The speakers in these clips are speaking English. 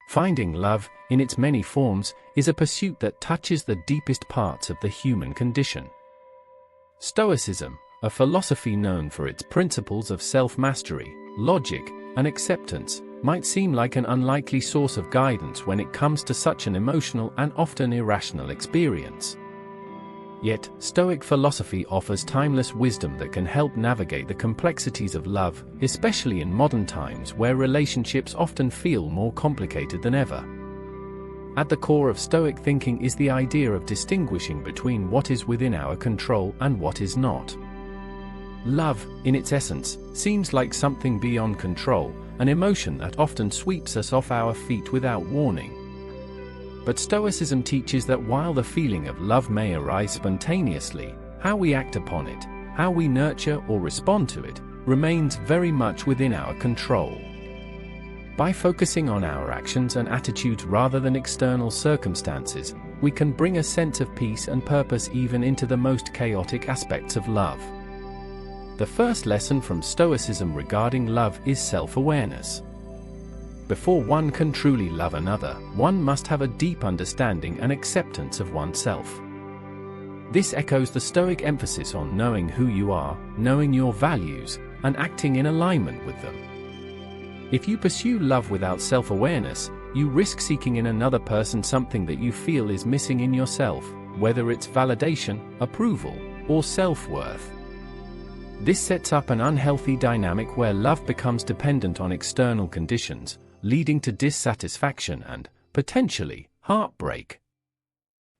Finding love, in its many forms, is a pursuit that touches the deepest parts of the human condition. Stoicism, a philosophy known for its principles of self-mastery, logic, and acceptance, might seem like an unlikely source of guidance when it comes to such an emotional and often irrational experience. Yet, Stoic philosophy offers timeless wisdom that can help navigate the complexities of love, especially in modern times where relationships often feel more complicated than ever. At the core of Stoic thinking is the idea of distinguishing between what is within our control and what is not. Love, in its essence, seems like something beyond control, an emotion that often sweeps us off our feet without warning. But Stoicism teaches that while the feeling of love may arise spontaneously, how we act upon it, how we nurture or respond to it, remains very much within our control. By focusing on our actions and attitudes rather than external circumstances, we can bring a sense of peace and purpose even into the most chaotic aspects of love. The first lesson from Stoicism regarding love is self-awareness. Before one can truly love another, one must have a deep understanding and acceptance of oneself. This echoes the Stoic emphasis on knowing who you are, knowing your values, and acting in alignment with them. If you pursue love without self-awareness, you risk seeking in another person something that you feel is missing in yourself, whether it's validation, approval, or self-worth. This sets up an unhealthy dynamic where love becomes dependent on external conditions, leading to dissatisfaction and, potentially, heartbreak.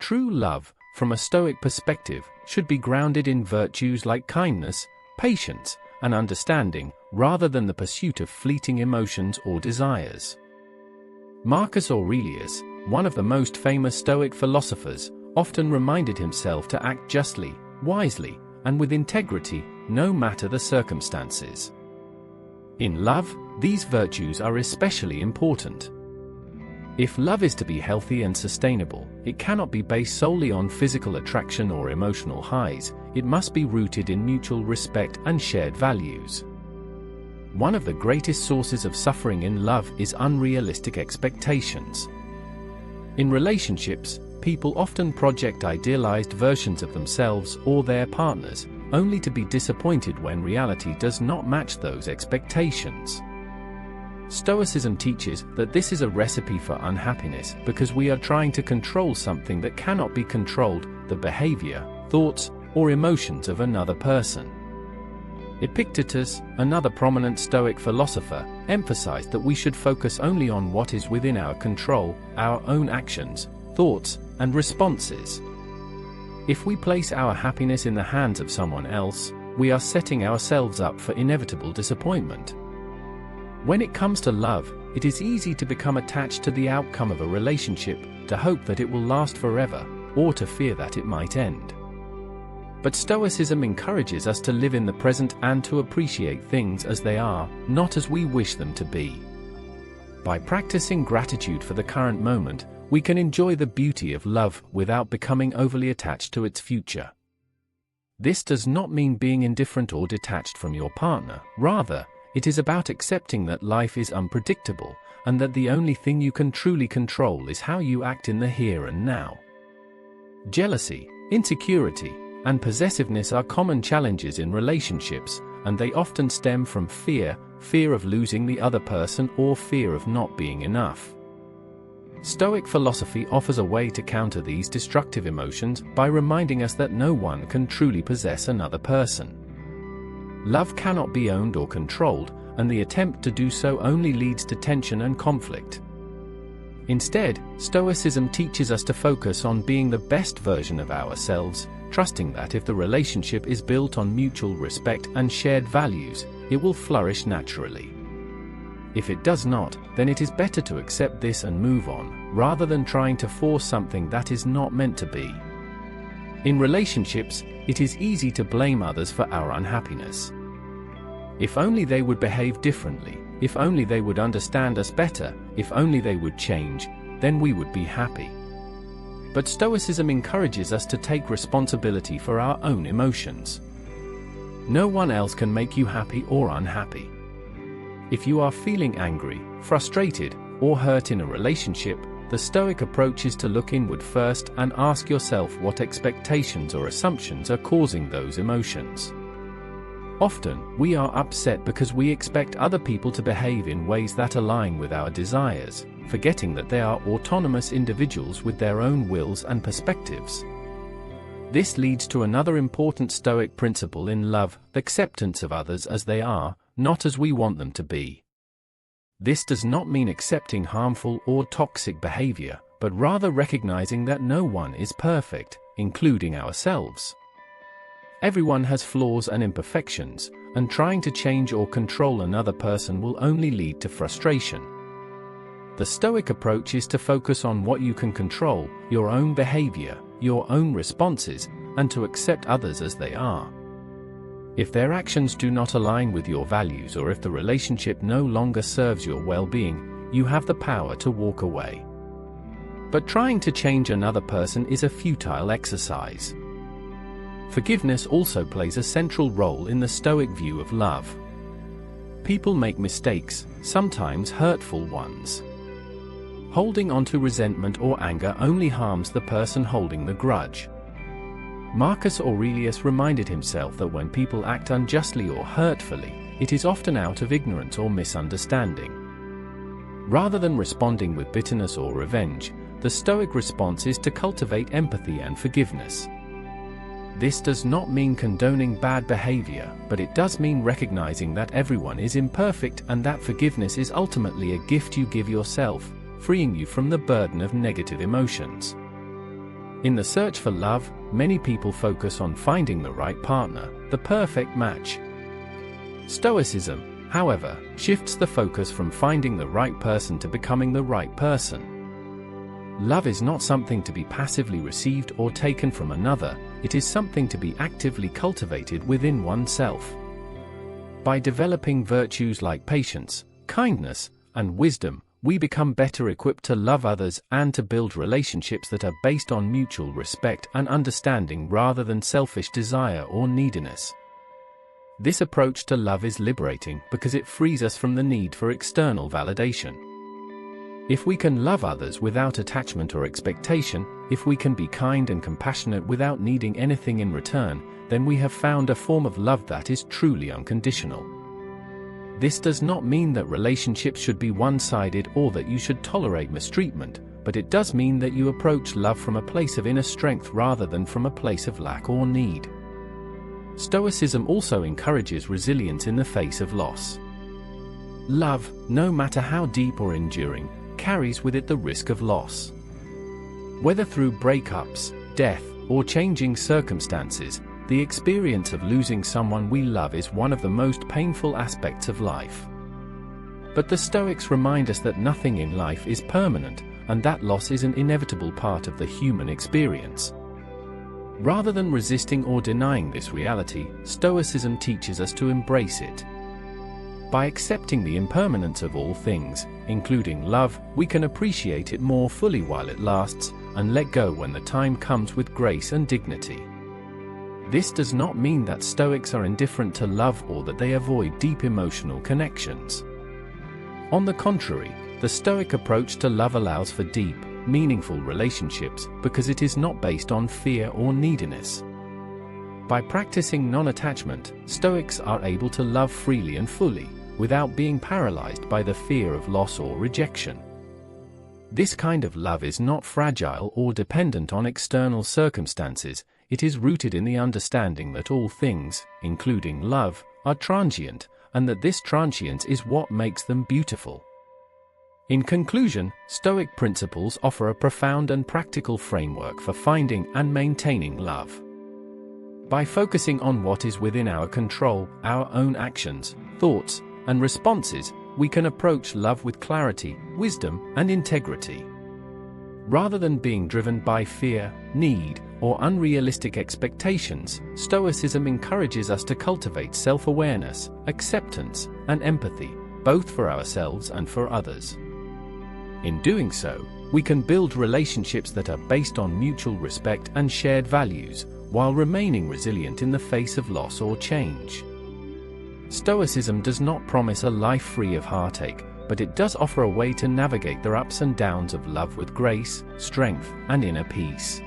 True love, from a Stoic perspective, should be grounded in virtues like kindness, patience, and understanding, rather than the pursuit of fleeting emotions or desires. Marcus Aurelius, one of the most famous Stoic philosophers, often reminded himself to act justly, wisely, and with integrity, no matter the circumstances. In love, these virtues are especially important. If love is to be healthy and sustainable, it cannot be based solely on physical attraction or emotional highs. It must be rooted in mutual respect and shared values. One of the greatest sources of suffering in love is unrealistic expectations. In relationships, people often project idealized versions of themselves or their partners, only to be disappointed when reality does not match those expectations. Stoicism teaches that this is a recipe for unhappiness because we are trying to control something that cannot be controlled, the behavior, thoughts, or emotions of another person. Epictetus, another prominent Stoic philosopher, emphasized that we should focus only on what is within our control, our own actions, thoughts, and responses. If we place our happiness in the hands of someone else, we are setting ourselves up for inevitable disappointment. When it comes to love, it is easy to become attached to the outcome of a relationship, to hope that it will last forever, or to fear that it might end. But Stoicism encourages us to live in the present and to appreciate things as they are, not as we wish them to be. By practicing gratitude for the current moment, we can enjoy the beauty of love without becoming overly attached to its future. This does not mean being indifferent or detached from your partner. Rather, it is about accepting that life is unpredictable, and that the only thing you can truly control is how you act in the here and now. Jealousy, insecurity, and possessiveness are common challenges in relationships, and they often stem from fear of losing the other person or fear of not being enough. Stoic philosophy offers a way to counter these destructive emotions by reminding us that no one can truly possess another person. Love cannot be owned or controlled, and the attempt to do so only leads to tension and conflict. Instead, Stoicism teaches us to focus on being the best version of ourselves, trusting that if the relationship is built on mutual respect and shared values, it will flourish naturally. If it does not, then it is better to accept this and move on, rather than trying to force something that is not meant to be. In relationships, it is easy to blame others for our unhappiness. If only they would behave differently, if only they would understand us better, if only they would change, then we would be happy. But Stoicism encourages us to take responsibility for our own emotions. No one else can make you happy or unhappy. If you are feeling angry, frustrated, or hurt in a relationship, the Stoic approach is to look inward first and ask yourself what expectations or assumptions are causing those emotions. Often, we are upset because we expect other people to behave in ways that align with our desires, forgetting that they are autonomous individuals with their own wills and perspectives. This leads to another important Stoic principle in love: acceptance of others as they are, not as we want them to be. This does not mean accepting harmful or toxic behavior, but rather recognizing that no one is perfect, including ourselves. Everyone has flaws and imperfections, and trying to change or control another person will only lead to frustration. The Stoic approach is to focus on what you can control, your own behavior, your own responses, and to accept others as they are. If their actions do not align with your values, or if the relationship no longer serves your well-being, you have the power to walk away. But trying to change another person is a futile exercise. Forgiveness also plays a central role in the Stoic view of love. People make mistakes, sometimes hurtful ones. Holding on to resentment or anger only harms the person holding the grudge. Marcus Aurelius reminded himself that when people act unjustly or hurtfully, it is often out of ignorance or misunderstanding. Rather than responding with bitterness or revenge, the Stoic response is to cultivate empathy and forgiveness. This does not mean condoning bad behavior, but it does mean recognizing that everyone is imperfect and that forgiveness is ultimately a gift you give yourself, freeing you from the burden of negative emotions. In the search for love, many people focus on finding the right partner, the perfect match. Stoicism, however, shifts the focus from finding the right person to becoming the right person. Love is not something to be passively received or taken from another, it is something to be actively cultivated within oneself. By developing virtues like patience, kindness, and wisdom, we become better equipped to love others and to build relationships that are based on mutual respect and understanding rather than selfish desire or neediness. This approach to love is liberating because it frees us from the need for external validation. If we can love others without attachment or expectation, if we can be kind and compassionate without needing anything in return, then we have found a form of love that is truly unconditional. This does not mean that relationships should be one-sided or that you should tolerate mistreatment, but it does mean that you approach love from a place of inner strength rather than from a place of lack or need. Stoicism also encourages resilience in the face of loss. Love, no matter how deep or enduring, carries with it the risk of loss. Whether through breakups, death, or changing circumstances, the experience of losing someone we love is one of the most painful aspects of life. But the Stoics remind us that nothing in life is permanent, and that loss is an inevitable part of the human experience. Rather than resisting or denying this reality, Stoicism teaches us to embrace it. By accepting the impermanence of all things, including love, we can appreciate it more fully while it lasts, and let go when the time comes with grace and dignity. This does not mean that Stoics are indifferent to love or that they avoid deep emotional connections. On the contrary, the Stoic approach to love allows for deep, meaningful relationships because it is not based on fear or neediness. By practicing non-attachment, Stoics are able to love freely and fully, without being paralyzed by the fear of loss or rejection. This kind of love is not fragile or dependent on external circumstances. It is rooted in the understanding that all things, including love, are transient, and that this transience is what makes them beautiful. In conclusion, Stoic principles offer a profound and practical framework for finding and maintaining love. By focusing on what is within our control, our own actions, thoughts, and responses, we can approach love with clarity, wisdom, and integrity. Rather than being driven by fear, need, or unrealistic expectations, Stoicism encourages us to cultivate self-awareness, acceptance, and empathy, both for ourselves and for others. In doing so, we can build relationships that are based on mutual respect and shared values, while remaining resilient in the face of loss or change. Stoicism does not promise a life free of heartache, but it does offer a way to navigate the ups and downs of love with grace, strength, and inner peace.